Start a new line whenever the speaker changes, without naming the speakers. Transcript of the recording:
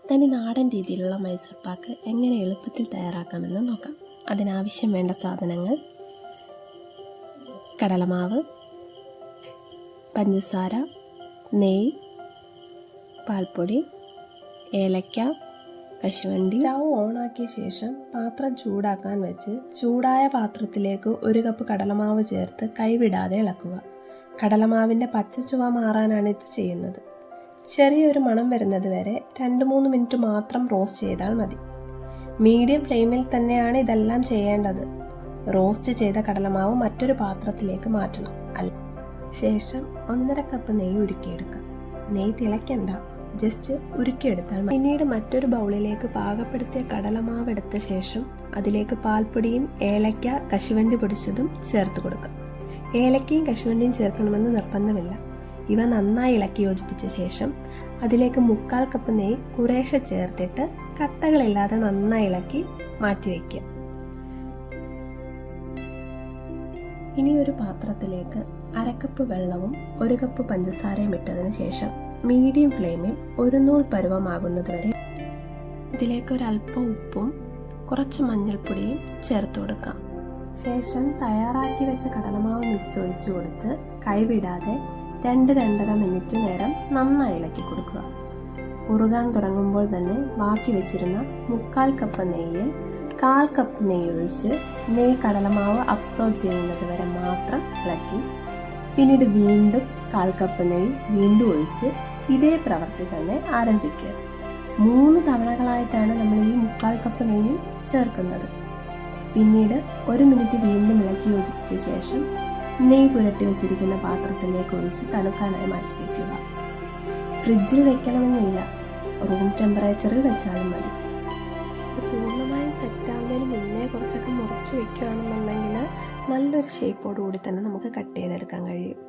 തനി നാടൻ രീതിയിലുള്ള മൈസൂർ പാക്ക് എങ്ങനെ എളുപ്പത്തിൽ തയ്യാറാക്കാമെന്ന് നോക്കാം. അതിനാവശ്യം വേണ്ട സാധനങ്ങൾ: കടലമാവ്, പഞ്ചസാര, നെയ്യ്, പാൽപ്പൊടി, ഏലക്ക, കശുവണ്ടി. സ്റ്റൗ ഓണാക്കിയ ശേഷം പാത്രം ചൂടാക്കാൻ വെച്ച് ചൂടായ പാത്രത്തിലേക്ക് 1 കപ്പ് കടലമാവ് ചേർത്ത് കൈവിടാതെ ഇളക്കുക. കടലമാവിൻ്റെ പച്ചച്ചുവ മാറാനാണ് ഇത് ചെയ്യുന്നത്. ചെറിയൊരു മണം വരുന്നത് വരെ 2-3 മിനിറ്റ് മാത്രം റോസ്റ്റ് ചെയ്താൽ മതി. മീഡിയം ഫ്ലെയിമിൽ തന്നെയാണ് ഇതെല്ലാം ചെയ്യേണ്ടത്. റോസ്റ്റ് ചെയ്ത കടലമാവ് മറ്റൊരു പാത്രത്തിലേക്ക് മാറ്റണം. ശേഷം 1.5 കപ്പ് നെയ്യ് ഉരുക്കിയെടുക്കാം. നെയ്യ് തിളയ്ക്കണ്ട, ജസ്റ്റ് ഉരുക്കിയെടുത്താൽ മതി. പിന്നീട് മറ്റൊരു ബൗളിലേക്ക് പാകപ്പെടുത്തിയ കടലമാവ് എടുത്ത ശേഷം അതിലേക്ക് പാൽപ്പൊടിയും ഏലക്ക, കശുവണ്ടി പൊടിച്ചതും ചേർത്ത് കൊടുക്കാം. ഏലക്കയും കശുവണ്ടിയും ചേർക്കണമെന്ന് നിർബന്ധമില്ല. ഇവ നന്നായി ഇളക്കി യോജിപ്പിച്ച ശേഷം അതിലേക്ക് 1/4 കപ്പ് നെയ്യ് കുറേശ്ശെ ചേർത്തിട്ട് കട്ടകളില്ലാതെ നന്നായി ഇളക്കി മാറ്റിവെക്കുക. ഇനി ഒരു പാത്രത്തിലേക്ക് 1/2 കപ്പ് വെള്ളവും 1 കപ്പ് പഞ്ചസാരയും ഇട്ടതിന് ശേഷം മീഡിയം ഫ്ലെയിമിൽ ഒരു നൂൽ പരുവമാകുന്നത് വരെ ഇതിലേക്ക് ഒരല്പം ഉപ്പും കുറച്ച് മഞ്ഞൾപ്പൊടിയും ചേർത്ത് കൊടുക്കാം. ശേഷം തയ്യാറാക്കി വെച്ച കടലമാവ് മിക്സ് ഒഴിച്ചു കൊടുത്ത് കൈവിടാതെ 2-2.5 മിനിറ്റ് നേരം നന്നായി ഇളക്കി കൊടുക്കുക. കുറുകാൻ തുടങ്ങുമ്പോൾ തന്നെ ബാക്കി വെച്ചിരുന്ന 1/4 കപ്പ് നെയ്യിൽ 1/4 കപ്പ് നെയ്യ് ഒഴിച്ച് നെയ്യ് കടലമാവ് അബ്സോർബ് ചെയ്യുന്നത് വരെ മാത്രം ഇളക്കി പിന്നീട് വീണ്ടും 1/4 കപ്പ് നെയ്യ് വീണ്ടും ഒഴിച്ച് ഇതേ പ്രവൃത്തി തന്നെ ആരംഭിക്കുക. 3 തവണകളായിട്ടാണ് നമ്മൾ ഈ 1/4 കപ്പ് നെയ്യ് ചേർക്കുന്നത്. പിന്നീട് 1 മിനിറ്റ് വീണ്ടും ഇളക്കി യോജിപ്പിച്ച ശേഷം നെയ്യ് പുരട്ടി വെച്ചിരിക്കുന്ന പാത്രത്തിലേക്ക് ഒഴിച്ച് തണുക്കാനായി മാറ്റിവെക്കുക. ഫ്രിഡ്ജിൽ വെക്കണമെന്നില്ല, റൂം ടെമ്പറേച്ചറിൽ വെച്ചാലും മതി. ഇത് പൂർണ്ണമായും സെറ്റാവുന്നതിന് മുന്നേ കുറച്ചൊക്കെ മുറിച്ച് വെക്കുകയാണെന്നുണ്ടെങ്കിൽ നല്ലൊരു ഷേപ്പോടുകൂടി തന്നെ നമുക്ക് കട്ട് ചെയ്തെടുക്കാൻ കഴിയും.